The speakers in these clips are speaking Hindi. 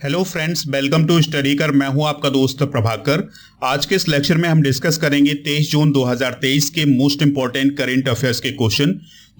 Hello friends, welcome to study कर। मैं हूं आपका दोस्त प्रभाकर। आज के इस लेक्चर में हम डिस्कस करेंगे 23 जून 2023 के मोस्ट इंपॉर्टेंट करंट अफेयर्स के क्वेश्चन।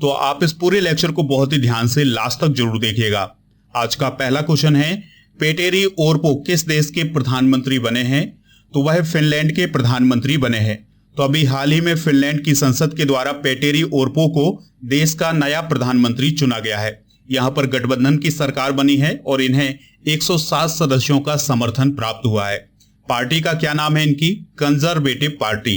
तो आप इस पूरे लेक्चर को बहुत ही ध्यान से लास्ट तक जरूर देखिएगा। आज का पहला क्वेश्चन है, पेटेरी ओरपो किस देश के प्रधानमंत्री बने हैं? तो वह फिनलैंड के प्रधानमंत्री बने हैं। तो अभी हाल ही में फिनलैंड की संसद के द्वारा पेटेरी ओरपो को देश का नया प्रधानमंत्री चुना गया है। यहाँ पर गठबंधन की सरकार बनी है और इन्हें 107 सदस्यों का समर्थन प्राप्त हुआ है। पार्टी का क्या नाम है? इनकी कंजर्वेटिव पार्टी।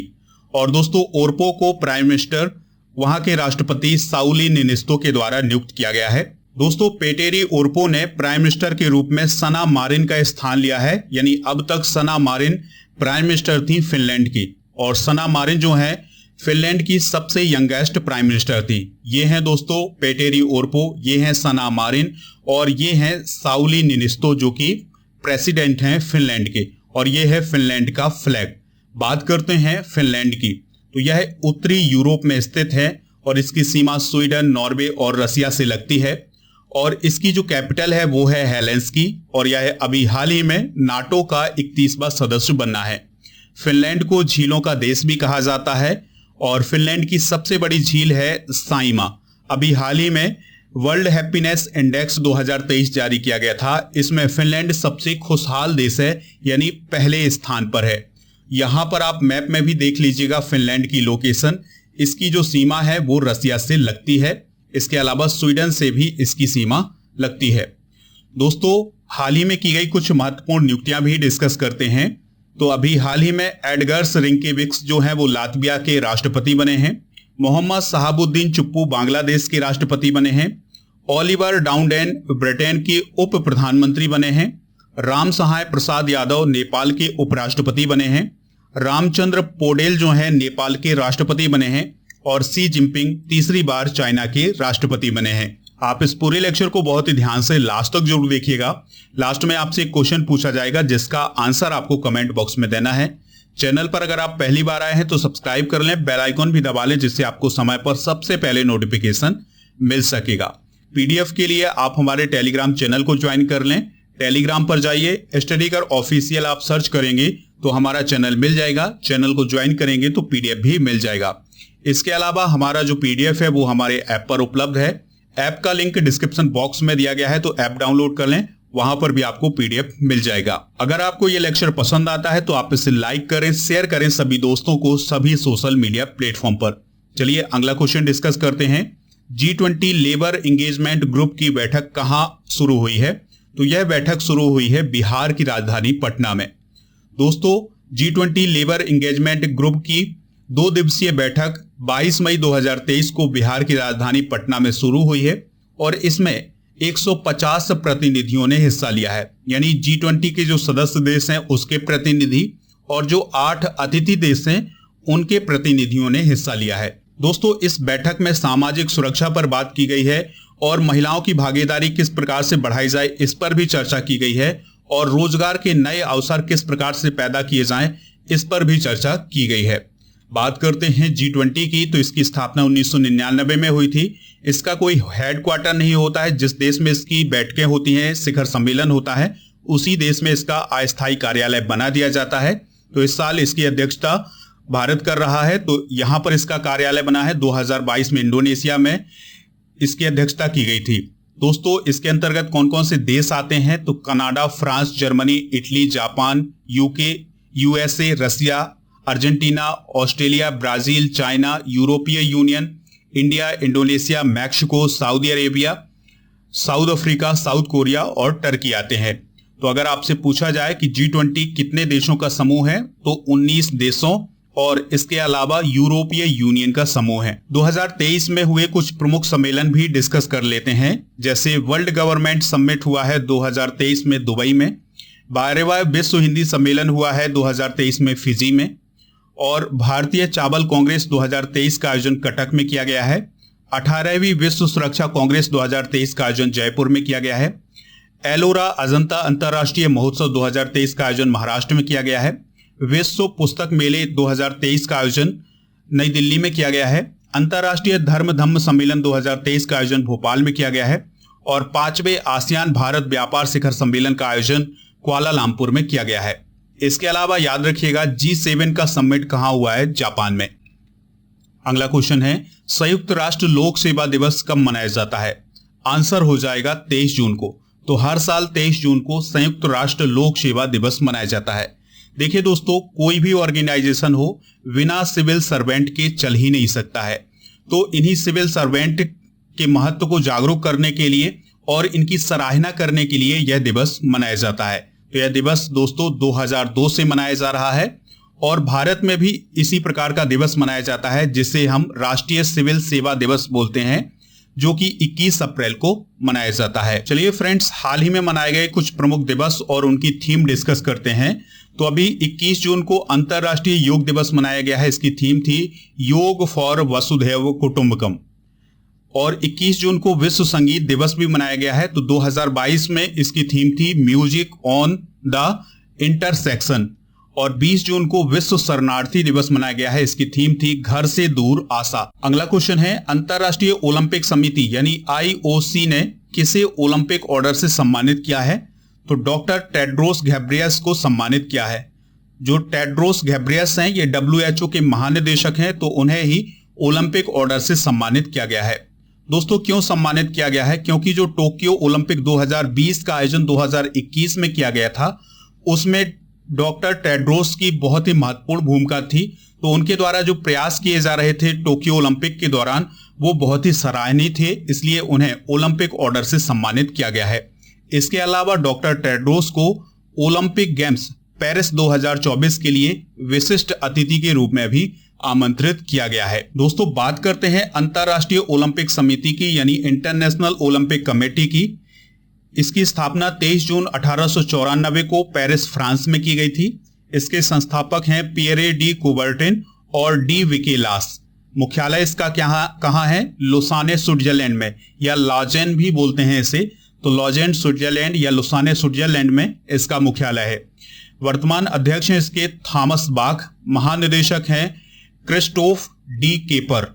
और दोस्तों, ओरपो को प्राइम मिनिस्टर वहां के राष्ट्रपति साउली निनिस्तो के द्वारा नियुक्त किया गया है। दोस्तों, पेटेरी ओरपो ने प्राइम मिनिस्टर के रूप में सना मारिन का स्थान लिया है। यानी अब तक सना मारिन प्राइम मिनिस्टर थी फिनलैंड की, और सना मारिन जो है फिनलैंड की सबसे यंगेस्ट प्राइम मिनिस्टर थी। ये हैं दोस्तों पेटेरी ओरपो, ये हैं सना मारिन और ये हैं साउली निनिस्तो जो कि प्रेसिडेंट हैं फिनलैंड के। और ये है फिनलैंड का फ्लैग। बात करते हैं फिनलैंड की, तो यह उत्तरी यूरोप में स्थित है और इसकी सीमा स्वीडन, नॉर्वे और रसिया से लगती है। और इसकी जो कैपिटल है वो है हेलेंस्की, और यह अभी हाल ही में नाटो का 31वां सदस्य बनना है। फिनलैंड को झीलों का देश भी कहा जाता है और फिनलैंड की सबसे बड़ी झील है साइमा। अभी हाल ही में वर्ल्ड हैप्पीनेस इंडेक्स 2023 जारी किया गया था। इसमें फिनलैंड सबसे खुशहाल देश है, यानी पहले स्थान पर है। यहां पर आप मैप में भी देख लीजिएगा फिनलैंड की लोकेशन। इसकी जो सीमा है वो रसिया से लगती है। इसके अलावा स्वीडन से भी इसकी सीमा लगती है। दोस्तों, हाल ही में की गई कुछ महत्वपूर्ण नियुक्तियां भी डिस्कस करते हैं। तो अभी हाल ही में एडगर्स रिंकेविक्स जो है वो लातविया के राष्ट्रपति बने हैं। मोहम्मद शहाबुद्दीन चुप्पू बांग्लादेश के राष्ट्रपति बने हैं। ओलिवर डाउनडेन ब्रिटेन के उप प्रधानमंत्री बने हैं। राम सहाय प्रसाद यादव नेपाल के उपराष्ट्रपति बने हैं। रामचंद्र पोडेल जो है नेपाल के राष्ट्रपति बने हैं। और सी जिनपिंग तीसरी बार चाइना के राष्ट्रपति बने हैं। आप इस पूरे लेक्चर को बहुत ही ध्यान से लास्ट तक जरूर देखिएगा। लास्ट में आपसे एक क्वेश्चन पूछा जाएगा जिसका आंसर आपको कमेंट बॉक्स में देना है। चैनल पर अगर आप पहली बार आए हैं तो सब्सक्राइब कर लें, बेल आइकॉन भी दबा लें, जिससे आपको समय पर सबसे पहले नोटिफिकेशन मिल सकेगा। पीडीएफ के लिए आप हमारे टेलीग्राम चैनल को ज्वाइन कर लें। टेलीग्राम पर जाइए, स्टडी कर ऑफिशियल आप सर्च करेंगे तो हमारा चैनल मिल जाएगा। चैनल को ज्वाइन करेंगे तो पीडीएफ भी मिल जाएगा। इसके अलावा हमारा जो पीडीएफ है वो हमारे ऐप पर उपलब्ध है। ऐप का लिंक डिस्क्रिप्शन बॉक्स में दिया गया है, तो ऐप डाउनलोड कर लें, वहां पर भी आपको पीडीएफ मिल जाएगा। अगर आपको ये लेक्चर पसंद आता है तो आप इसे लाइक करें, शेयर करें सभी दोस्तों को सभी सोशल मीडिया प्लेटफॉर्म पर। चलिए अगला क्वेश्चन डिस्कस करते हैं। G20 लेबर एंगेजमेंट ग्रुप की बैठक कहां शुरू हुई है? तो यह बैठक शुरू हुई है बिहार की राजधानी पटना में। दोस्तों, G20 लेबर एंगेजमेंट ग्रुप की 2 दिवसीय बैठक 22 मई 2023 को बिहार की राजधानी पटना में शुरू हुई है और इसमें 150 प्रतिनिधियों ने हिस्सा लिया है। यानी G20 के जो सदस्य देश हैं उसके प्रतिनिधि और जो 8 अतिथि देश हैं उनके प्रतिनिधियों ने हिस्सा लिया है। दोस्तों, इस बैठक में सामाजिक सुरक्षा पर बात की गई है और महिलाओं की भागीदारी किस प्रकार से बढ़ाई जाए इस पर भी चर्चा की गई है, और रोजगार के नए अवसर किस प्रकार से पैदा किए जाएं इस पर भी चर्चा की गई है। बात करते हैं G20 की, तो इसकी स्थापना 1999 में हुई थी। इसका कोई हेडक्वार्टर नहीं होता है। जिस देश में इसकी बैठकें होती हैं, शिखर सम्मेलन होता है, उसी देश में इसका अस्थायी कार्यालय बना दिया जाता है। तो इस साल इसकी अध्यक्षता भारत कर रहा है, तो यहां पर इसका कार्यालय बना है। 2022 में इंडोनेशिया में इसकी अध्यक्षता की गई थी। दोस्तों, इसके अंतर्गत कौन कौन से देश आते हैं? तो Canada, France, Germany, Italy, Japan, UK, USA, Russia, Argentina, Australia, Brazil, China, यूरोपीय Union, India, Indonesia, Mexico, Saudi Arabia, South Africa, South Korea और टर्की आते हैं। तो अगर आपसे पूछा जाए कि G20 कितने देशों का समूह है, तो 19 देशों और इसके अलावा यूरोपीय यूनियन का समूह है। 2023 में हुए कुछ प्रमुख सम्मेलन भी डिस्कस कर लेते हैं। जैसे वर्ल्ड गवर्नमेंट समिट हुआ है 2023 में दुबई में। 12वां विश्व हिंदी सम्मेलन हुआ है 2023 में फिजी में। और भारतीय चावल कांग्रेस 2023 का आयोजन कटक में किया गया है। 18वीं विश्व सुरक्षा कांग्रेस 2023 का आयोजन जयपुर में किया गया है। एलोरा अजंता अंतर्राष्ट्रीय महोत्सव 2023 का आयोजन महाराष्ट्र में किया गया है। विश्व पुस्तक मेले 2023 का आयोजन नई दिल्ली में किया गया है। अंतर्राष्ट्रीय धर्म सम्मेलन 2023 का आयोजन भोपाल में किया गया है। और 5वें आसियान भारत व्यापार शिखर सम्मेलन का आयोजन कुआलालंपुर में किया गया है। इसके अलावा याद रखिएगा G7 का समिट कहां हुआ है? जापान में। अगला क्वेश्चन है, संयुक्त राष्ट्र लोक सेवा दिवस कब मनाया जाता है? आंसर हो जाएगा 23 जून को। तो हर साल 23 जून को संयुक्त राष्ट्र लोक सेवा दिवस मनाया जाता है। देखिए दोस्तों, कोई भी ऑर्गेनाइजेशन हो बिना सिविल सर्वेंट के चल ही नहीं सकता है। तो इन्हीं सिविल सर्वेंट के महत्व को जागरूक करने के लिए और इनकी सराहना करने के लिए यह दिवस मनाया जाता है। तो यह दिवस दोस्तों 2002 से मनाया जा रहा है और भारत में भी इसी प्रकार का दिवस मनाया जाता है जिसे हम राष्ट्रीय सिविल सेवा दिवस बोलते हैं, जो कि 21 अप्रैल को मनाया जाता है। चलिए फ्रेंड्स, हाल ही में मनाए गए कुछ प्रमुख दिवस और उनकी थीम डिस्कस करते हैं। तो अभी 21 जून को अंतर्राष्ट्रीय योग दिवस मनाया गया है। इसकी थीम थी योग फॉर वसुधैव कुटुंबकम। और 21 जून को विश्व संगीत दिवस भी मनाया गया है। तो 2022 में इसकी थीम थी म्यूजिक ऑन द इंटरसेक्शन। और 20 जून को विश्व शरणार्थी दिवस मनाया गया है। इसकी थीम थी घर से दूर आशा। अगला क्वेश्चन है, अंतर्राष्ट्रीय ओलंपिक समिति यानी IOC ने किसे ओलंपिक ऑर्डर से सम्मानित किया है? तो डॉक्टर टेड्रोस घेब्रेयेसस को सम्मानित किया है। जो टेड्रोस घेब्रेयेसस हैं ये WHO के महानिदेशक हैं, तो उन्हें ही ओलंपिक ऑर्डर से सम्मानित किया गया है। दोस्तों, क्यों सम्मानित किया गया है? क्योंकि जो टोक्यो ओलंपिक 2020 का आयोजन 2021 में किया गया था, उसमें डॉक्टर टेड्रोस की बहुत ही महत्वपूर्ण भूमिका थी। तो उनके द्वारा जो प्रयास किए जा रहे थे टोक्यो ओलंपिक के दौरान, वो बहुत ही सराहनीय थे, इसलिए उन्हें ओलंपिक ऑर्डर से सम्मानित किया गया है। इसके अलावा डॉक्टर टेड्रोस को ओलंपिक गेम्स पेरिस 2024 के लिए विशिष्ट अतिथि के रूप में भी आमंत्रित किया गया है। दोस्तों, बात करते हैं अंतर्राष्ट्रीय ओलंपिक समिति की यानी इंटरनेशनल ओलंपिक कमेटी की। इसकी स्थापना 23 जून 1894 को पेरिस, फ्रांस में की गई थी। इसके संस्थापक हैं पियरे डी कुबर्टिन और डी विकेलास। मुख्यालय इसका कहाँ है? लुसाने, स्विट्जरलैंड में, या लॉजेन भी बोलते हैं इसे। तो लॉजेन स्विट्जरलैंड या लुसाने स्विट्जरलैंड में इसका मुख्यालय है। वर्तमान अध्यक्ष हैं इसके थॉमस बाख। महानिदेशक हैं क्रिस्टोफ डी केपर।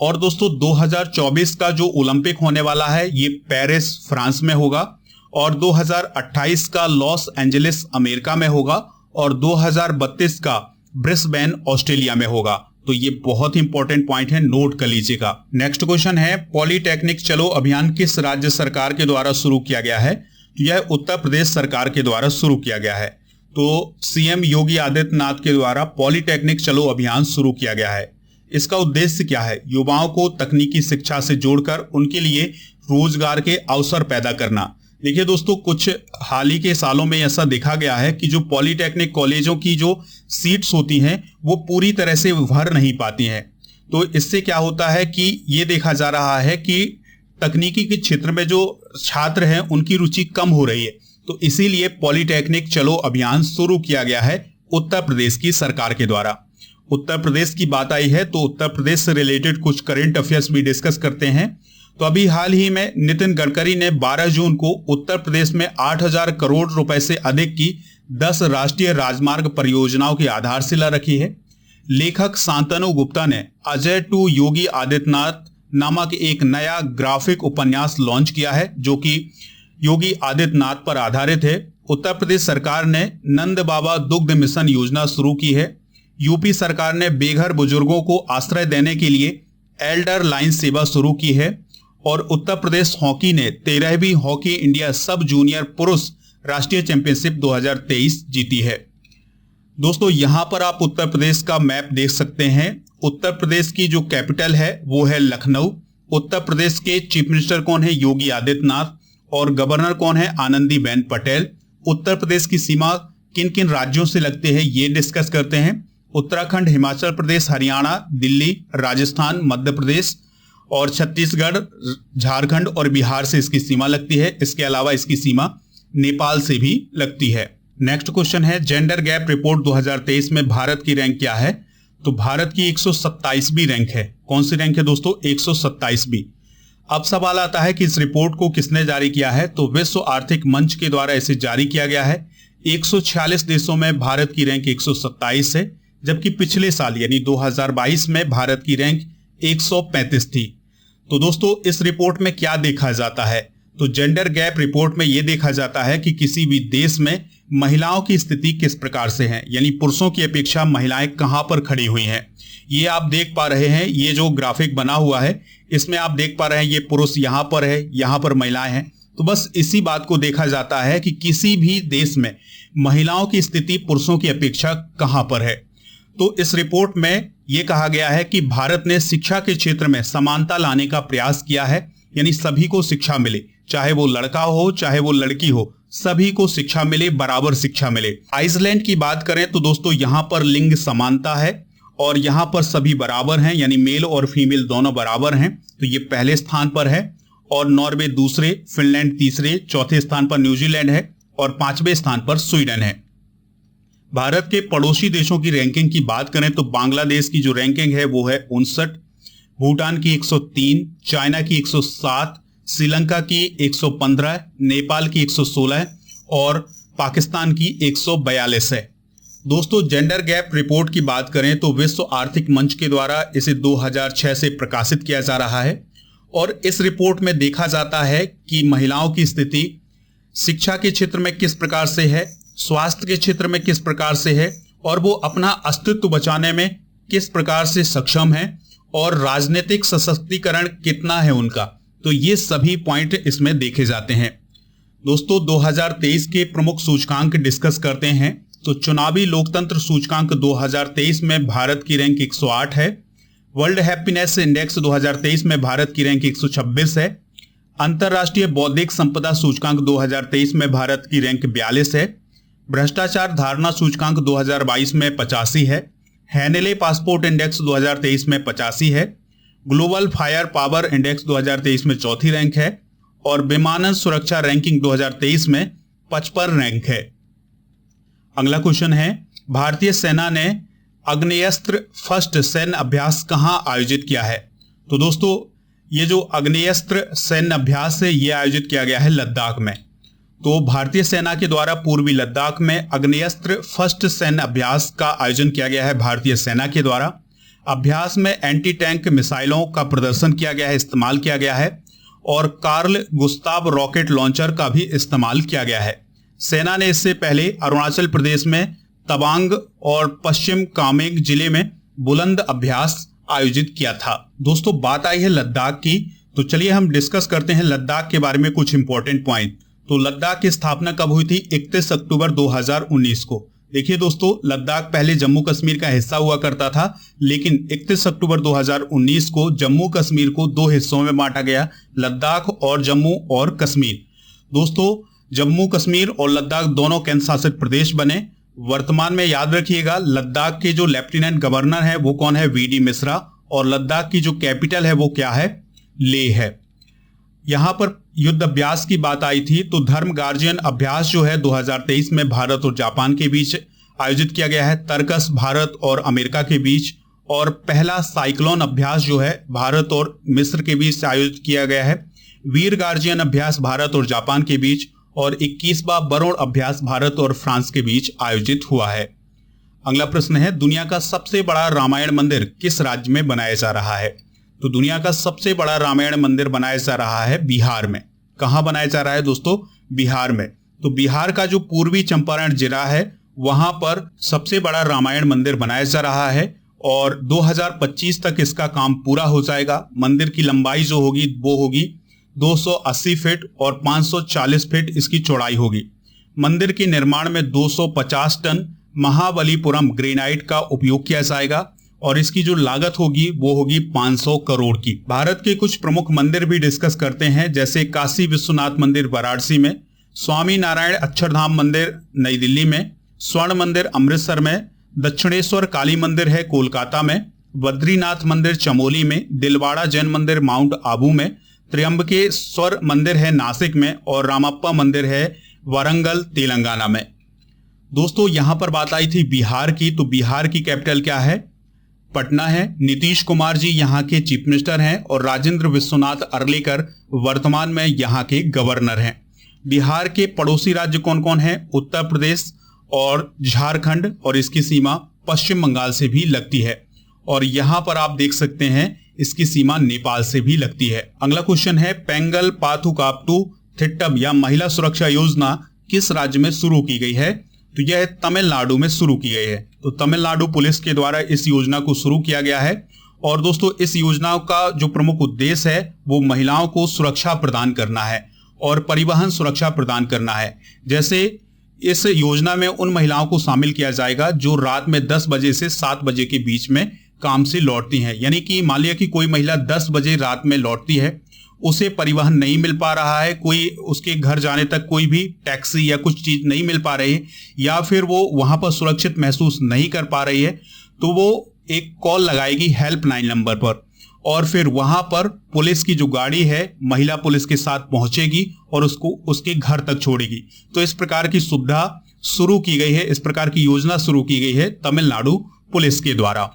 और दोस्तों, 2024 का जो ओलंपिक होने वाला है ये पेरिस, फ्रांस में होगा और 2028 का लॉस एंजलिस, अमेरिका में होगा और 2032 का ब्रिस्बेन, ऑस्ट्रेलिया में होगा। तो ये बहुत ही इंपॉर्टेंट पॉइंट है, नोट कर लीजिएगा। नेक्स्ट क्वेश्चन है, पॉलीटेक्निक चलो अभियान किस राज्य सरकार के द्वारा शुरू किया गया है? यह उत्तर प्रदेश सरकार के द्वारा शुरू किया गया है। तो CM योगी आदित्यनाथ के द्वारा पॉलीटेक्निक चलो अभियान शुरू किया गया है। इसका उद्देश्य क्या है? युवाओं को तकनीकी शिक्षा से जोड़कर उनके लिए रोजगार के अवसर पैदा करना। देखिए दोस्तों, कुछ हाल ही के सालों में ऐसा देखा गया है कि जो पॉलीटेक्निक कॉलेजों की जो सीट्स होती हैं वो पूरी तरह से भर नहीं पाती हैं। तो इससे क्या होता है कि ये देखा जा रहा है कि तकनीकी के क्षेत्र में जो छात्र हैं उनकी रुचि कम हो रही है। तो इसीलिए पॉलीटेक्निक चलो अभियान शुरू किया गया है उत्तर प्रदेश की सरकार के द्वारा। उत्तर प्रदेश की बात आई है तो उत्तर प्रदेश से रिलेटेड कुछ करंट अफेयर्स भी डिस्कस करते हैं। तो अभी हाल ही में नितिन गडकरी ने 12 जून को उत्तर प्रदेश में 8,000 करोड़ रुपए से अधिक की 10 राष्ट्रीय राजमार्ग परियोजनाओं की आधारशिला रखी है। लेखक शांतनु गुप्ता ने अजय टू योगी आदित्यनाथ नामक एक नया ग्राफिक उपन्यास लॉन्च किया है जो कि योगी आदित्यनाथ पर आधारित है। उत्तर प्रदेश सरकार ने नंद बाबा दुग्ध मिशन योजना शुरू की है। यूपी सरकार ने बेघर बुजुर्गों को आश्रय देने के लिए एल्डर लाइन सेवा शुरू की है। और उत्तर प्रदेश हॉकी ने 13वीं हॉकी इंडिया सब जूनियर पुरुष राष्ट्रीय चैंपियनशिप 2023 जीती है। दोस्तों, यहां पर आप उत्तर प्रदेश का मैप देख सकते हैं। उत्तर प्रदेश की जो कैपिटल है वो है लखनऊ। उत्तर प्रदेश के चीफ मिनिस्टर कौन है? योगी आदित्यनाथ। और गवर्नर कौन है? आनंदीबेन पटेल। उत्तर प्रदेश की सीमा किन किन राज्यों से लगते हैं ये डिस्कस करते हैं। उत्तराखंड, हिमाचल प्रदेश, हरियाणा, दिल्ली, राजस्थान, मध्य प्रदेश और छत्तीसगढ़, झारखंड और बिहार से इसकी सीमा लगती है। इसके अलावा इसकी सीमा नेपाल से भी लगती है। नेक्स्ट क्वेश्चन है, जेंडर गैप रिपोर्ट 2023 में भारत की रैंक क्या है? तो भारत की 127वीं रैंक है। कौन सी रैंक है दोस्तों? 127वीं। अब सवाल आता है कि इस रिपोर्ट को किसने जारी किया है? तो विश्व आर्थिक मंच के द्वारा इसे जारी किया गया है। 146 देशों में भारत की रैंक 127 है, जबकि पिछले साल यानी 2022 में भारत की रैंक 135 थी। तो दोस्तों, इस रिपोर्ट में क्या देखा जाता है? तो जेंडर गैप रिपोर्ट में यह देखा जाता है कि किसी भी देश में महिलाओं की स्थिति किस प्रकार से है, यानी पुरुषों की अपेक्षा महिलाएं कहां पर खड़ी हुई हैं। ये आप देख पा रहे हैं, ये जो ग्राफिक बना हुआ है इसमें आप देख पा रहे हैं ये पुरुष यहां पर है, यहां पर महिलाएं हैं। तो बस इसी बात को देखा जाता है कि किसी भी देश में महिलाओं की स्थिति पुरुषों की अपेक्षा कहां पर है। तो इस रिपोर्ट में यह कहा गया है कि भारत ने शिक्षा के क्षेत्र में समानता लाने का प्रयास किया है, यानी सभी को शिक्षा मिले, चाहे वो लड़का हो चाहे वो लड़की हो, सभी को शिक्षा मिले, बराबर शिक्षा मिले। आइसलैंड की बात करें तो दोस्तों यहां पर लिंग समानता है और यहां पर सभी बराबर हैं, यानी मेल और फीमेल दोनों बराबर हैं। तो ये पहले स्थान पर है और नॉर्वे दूसरे, फिनलैंड तीसरे, चौथे स्थान पर न्यूजीलैंड है और पांचवें स्थान पर स्वीडन है। भारत के पड़ोसी देशों की रैंकिंग की बात करें तो बांग्लादेश की जो रैंकिंग है वो है 59, भूटान की 103, चाइना की 107, श्रीलंका की 115, नेपाल की 116 और पाकिस्तान की 142 है। दोस्तों जेंडर गैप रिपोर्ट की बात करें तो विश्व आर्थिक मंच के द्वारा इसे 2006 से प्रकाशित किया जा रहा है और इस रिपोर्ट में देखा जाता है कि महिलाओं की स्थिति शिक्षा के क्षेत्र में किस प्रकार से है, स्वास्थ्य के क्षेत्र में किस प्रकार से है और वो अपना अस्तित्व बचाने में किस प्रकार से सक्षम है और राजनीतिक सशक्तिकरण कितना है उनका। तो ये सभी पॉइंट इसमें देखे जाते हैं। दोस्तों 2023 के प्रमुख सूचकांक डिस्कस करते हैं। तो चुनावी लोकतंत्र सूचकांक 2023 में भारत की रैंक 108 है। वर्ल्ड हैप्पीनेस इंडेक्स 2023 में भारत की रैंक 126 है। अंतरराष्ट्रीय बौद्धिक संपदा सूचकांक 2023 में भारत की रैंक 42 है। भ्रष्टाचार धारणा सूचकांक 2022 में 85 है। हैनेले पासपोर्ट इंडेक्स 2023 में 85 है। ग्लोबल फायर पावर इंडेक्स 2023 में चौथी रैंक है और विमानन सुरक्षा रैंकिंग 2023 में 55 रैंक है। अगला क्वेश्चन है, भारतीय सेना ने आग्नेयास्त्र फर्स्ट सैन्य अभ्यास कहां आयोजित किया है। तो दोस्तों ये जो आग्नेयास्त्र सैन्य अभ्यास है ये आयोजित किया गया है लद्दाख में। तो भारतीय सेना के द्वारा पूर्वी लद्दाख में आग्नेयास्त्र फर्स्ट सैन्य अभ्यास का आयोजन किया गया है भारतीय सेना के द्वारा। अभ्यास में एंटी टैंक मिसाइलों का प्रदर्शन किया गया है, इस्तेमाल किया गया है और कार्ल गुस्ताव रॉकेट लॉन्चर का भी इस्तेमाल किया गया है। सेना ने इससे पहले अरुणाचल प्रदेश में तवांग और पश्चिम कामेंग जिले में बुलंद अभ्यास आयोजित किया था। दोस्तों बात आई है लद्दाख की, तो चलिए हम डिस्कस करते हैं लद्दाख के बारे में कुछ इंपॉर्टेंट पॉइंट। तो लद्दाख की स्थापना कब हुई थी? 31 अक्टूबर 2019 को। देखिए दोस्तों लद्दाख पहले जम्मू कश्मीर का हिस्सा हुआ करता था, लेकिन 31 अक्टूबर 2019 को जम्मू कश्मीर को दो हिस्सों में बांटा गया, लद्दाख और जम्मू और कश्मीर। दोस्तों जम्मू कश्मीर और लद्दाख दोनों केंद्र शासित प्रदेश बने। वर्तमान में याद रखिएगा लद्दाख के जो लेफ्टिनेंट गवर्नर है वो कौन है? वीडी मिश्रा। और लद्दाख की जो कैपिटल है वो क्या है? लेह है। यहां पर युद्ध अभ्यास की बात आई थी तो धर्म गार्जियन अभ्यास जो है 2023 में भारत और जापान के बीच आयोजित किया गया है, तरकस भारत और अमेरिका के बीच। और पहला साइक्लोन अभ्यास जो है भारत और मिस्र के बीच आयोजित किया गया है। वीर गार्जियन अभ्यास भारत और जापान के बीच और 21वां वरुण अभ्यास भारत और फ्रांस के बीच आयोजित हुआ है। अगला प्रश्न है, दुनिया का सबसे बड़ा रामायण मंदिर किस राज्य में बनाया जा रहा है? तो दुनिया का सबसे बड़ा रामायण मंदिर बनाया जा रहा है बिहार में। कहां बनाया जा रहा है दोस्तों? बिहार में। तो बिहार का जो पूर्वी चंपारण जिला है वहां पर सबसे बड़ा रामायण मंदिर बनाया जा रहा है और 2025 तक इसका काम पूरा हो जाएगा। मंदिर की लंबाई जो होगी वो होगी 280 फीट और 540 फीट इसकी चौड़ाई होगी। मंदिर के निर्माण में 250 टन महाबलीपुरम ग्रेनाइट का उपयोग किया जाएगा और इसकी जो लागत होगी वो होगी 500 करोड़ की। भारत के कुछ प्रमुख मंदिर भी डिस्कस करते हैं, जैसे काशी विश्वनाथ मंदिर वाराणसी में, स्वामी नारायण अक्षरधाम मंदिर नई दिल्ली में, स्वर्ण मंदिर अमृतसर में, दक्षिणेश्वर काली मंदिर है कोलकाता में, बद्रीनाथ मंदिर चमोली में, दिलवाड़ा जैन मंदिर माउंट आबू में, त्र्यंबकेश्वर मंदिर है नासिक में और रामप्पा मंदिर है वारंगल तेलंगाना में। दोस्तों यहां पर बात आई थी बिहार की, तो बिहार की कैपिटल क्या है? पटना है। नीतीश कुमार जी यहाँ के चीफ मिनिस्टर हैं और राजेंद्र विश्वनाथ अर्लेकर वर्तमान में यहाँ के गवर्नर हैं। बिहार के पड़ोसी राज्य कौन कौन हैं? उत्तर प्रदेश और झारखंड, और इसकी सीमा पश्चिम बंगाल से भी लगती है। और यहाँ पर आप देख सकते हैं इसकी सीमा नेपाल से भी लगती है। अगला क्वेश्चन है, पेंगल पाथुकाप्टू थिट्टम या महिला सुरक्षा योजना किस राज्य में शुरू की गई है? तो यह तमिलनाडु में शुरू की गई है। तो तमिलनाडु पुलिस के द्वारा इस योजना को शुरू किया गया है। और दोस्तों, इस योजना का जो प्रमुख उद्देश्य है वो महिलाओं को सुरक्षा प्रदान करना है और परिवहन सुरक्षा प्रदान करना है। जैसे इस योजना में उन महिलाओं को शामिल किया जाएगा जो रात में 10 बजे से 7 बजे के बीच में काम से लौटती हैं। यानी कि मान लिया कि कोई महिला 10 बजे रात में लौटती है, उसे परिवहन नहीं मिल पा रहा है, कोई उसके घर जाने तक कोई भी टैक्सी या कुछ चीज नहीं मिल पा रही है, या फिर वो वहां पर सुरक्षित महसूस नहीं कर पा रही है, तो वो एक कॉल लगाएगी हेल्पलाइन नंबर पर और फिर वहां पर पुलिस की जो गाड़ी है महिला पुलिस के साथ पहुंचेगी और उसको उसके घर तक छोड़ेगी। तो इस प्रकार की सुविधा शुरू की गई है, इस प्रकार की योजना शुरू की गई है तमिलनाडु पुलिस के द्वारा।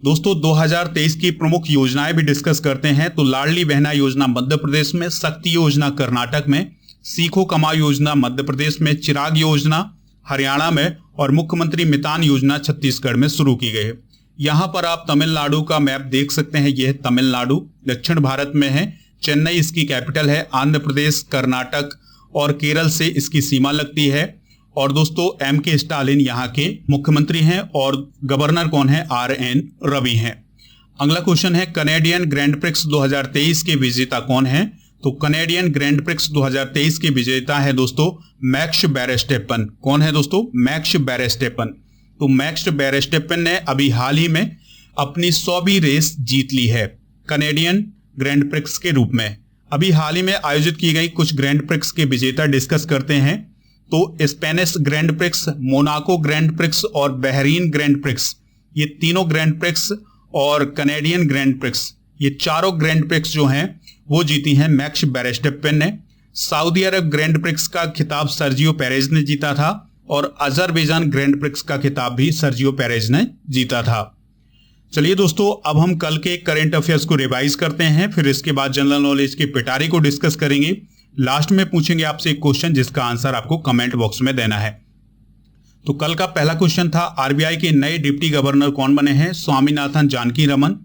दोस्तों, 2023 की प्रमुख योजनाएं भी डिस्कस करते हैं। तो लाडली बहना योजना मध्य प्रदेश में, शक्ति योजना कर्नाटक में, सीखो कमाओ योजना मध्य प्रदेश में, चिराग योजना हरियाणा में और मुख्यमंत्री मितान योजना छत्तीसगढ़ में शुरू की गई है। यहां पर आप तमिलनाडु का मैप देख सकते हैं। यह तमिलनाडु दक्षिण भारत में है, चेन्नई इसकी कैपिटल है, आंध्र प्रदेश, कर्नाटक और केरल से इसकी सीमा लगती है। और दोस्तों, M.K. स्टालिन यहाँ के मुख्यमंत्री हैं और गवर्नर कौन है? R.N. रवि हैं। अगला क्वेश्चन है, कनेडियन ग्रैंड प्रिक्स 2023 के विजेता कौन है? तो कनेडियन ग्रैंड प्रिक्स 2023 के विजेता है दोस्तों मैक्स वेरस्टेपन। कौन है दोस्तों? Max Verstappen. तो मैक्स वेरस्टेपन ने अभी हाल ही में अपनी 100वीं रेस जीत ली है कनेडियन ग्रैंड प्रिक्स के रूप में। अभी हाल ही में आयोजित की गई कुछ ग्रैंड प्रिक्स के विजेता डिस्कस करते हैं। तो Spanish grand prix, Monaco grand prix और बहरीन ग्रैंड प्रिक्स, ये तीनों ग्रैंड प्रिक्स और कनेडियन ग्रैंड प्रिक्स, ये चारों ग्रैंड प्रिक्स जो हैं वो जीती हैं मैक्स वेरस्टेपन ने। सऊदी अरब ग्रैंड प्रिक्स का खिताब सर्जियो पेरेज ने जीता था और अजरबैजान ग्रैंड प्रिक्स का खिताब भी सर्जियो पेरेज ने जीता था। चलिए दोस्तों, अब हम कल के करंट अफेयर्स को रिवाइज करते हैं, फिर इसके बाद जनरल नॉलेज के पिटारे को डिस्कस करेंगे। लास्ट में पूछेंगे आपसे एक क्वेश्चन जिसका आंसर आपको कमेंट बॉक्स में देना है। तो कल का पहला क्वेश्चन था, आरबीआई के नए डिप्टी गवर्नर कौन बने हैं? स्वामीनाथन जानकी रमन।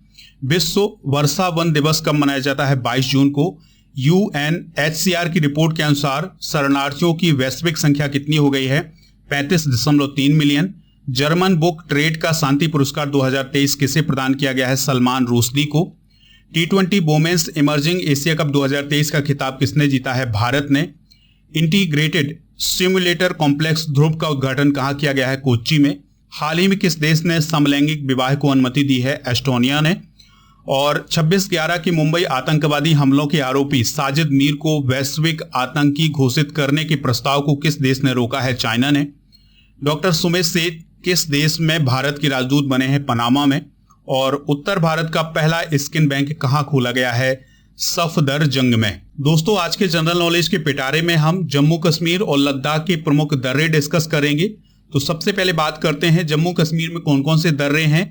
विश्व वर्षा वन दिवस कब मनाया जाता है? 22 जून को। UNHCR की रिपोर्ट के अनुसार शरणार्थियों की वैश्विक संख्या कितनी हो गई है? 35.3 मिलियन। जर्मन बुक ट्रेड का शांति पुरस्कार 2023 किसे प्रदान किया गया है? सलमान रुश्दी को। T20 women's emerging Asia cup 2023 का खिताब किसने जीता है? भारत ने। इंटीग्रेटेड सिमुलेटर कॉम्प्लेक्स ध्रुव का उद्घाटन कहाँ किया गया है? कोच्चि में। हाल ही में किस देश ने समलैंगिक विवाह को अनुमति दी है? एस्टोनिया ने। और 26/11 की मुंबई आतंकवादी हमलों के आरोपी साजिद मीर को वैश्विक आतंकी घोषित करने के प्रस्ताव को किस देश ने रोका है? चाइना ने। डॉक्टर सुमेश सेठ किस देश में भारत के राजदूत बने हैं? पनामा में। और उत्तर भारत का पहला स्किन बैंक कहां खोला गया है? सफदरजंग में। दोस्तों, आज के जनरल नॉलेज के पिटारे में हम जम्मू कश्मीर और लद्दाख के प्रमुख दर्रे डिस्कस करेंगे। तो सबसे पहले बात करते हैं जम्मू कश्मीर में कौन कौन से दर्रे हैं।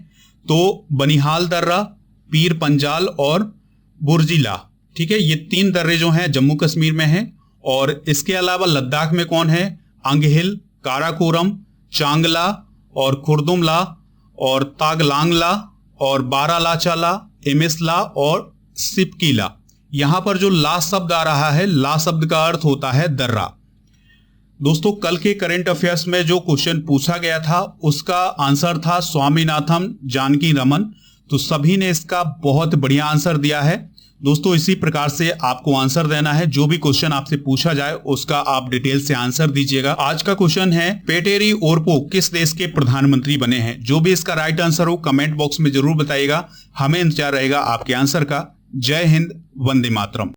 तो बनिहाल दर्रा, पीर पंजाल और बुर्जिला, ठीक है, ये 3 दर्रे जो हैं जम्मू कश्मीर में हैं। और इसके अलावा लद्दाख में कौन है? अंगहिल, काराकोरम, चांगला और खुर्दुमला और तागलांगला और बारालाचाला, इमिसला और सिपकीला। यहां पर जो ला शब्द आ रहा है, ला शब्द का अर्थ होता है दर्रा। दोस्तों, कल के करंट अफेयर्स में जो क्वेश्चन पूछा गया था उसका आंसर था स्वामीनाथन जानकी रमन। तो सभी ने इसका बहुत बढ़िया आंसर दिया है। दोस्तों, इसी प्रकार से आपको आंसर देना है। जो भी क्वेश्चन आपसे पूछा जाए उसका आप डिटेल से आंसर दीजिएगा। आज का क्वेश्चन है, पेटेरी ओरपो किस देश के प्रधानमंत्री बने हैं? जो भी इसका राइट आंसर हो कमेंट बॉक्स में जरूर बताइएगा। हमें इंतजार रहेगा आपके आंसर का। जय हिंद, वंदे मातरम।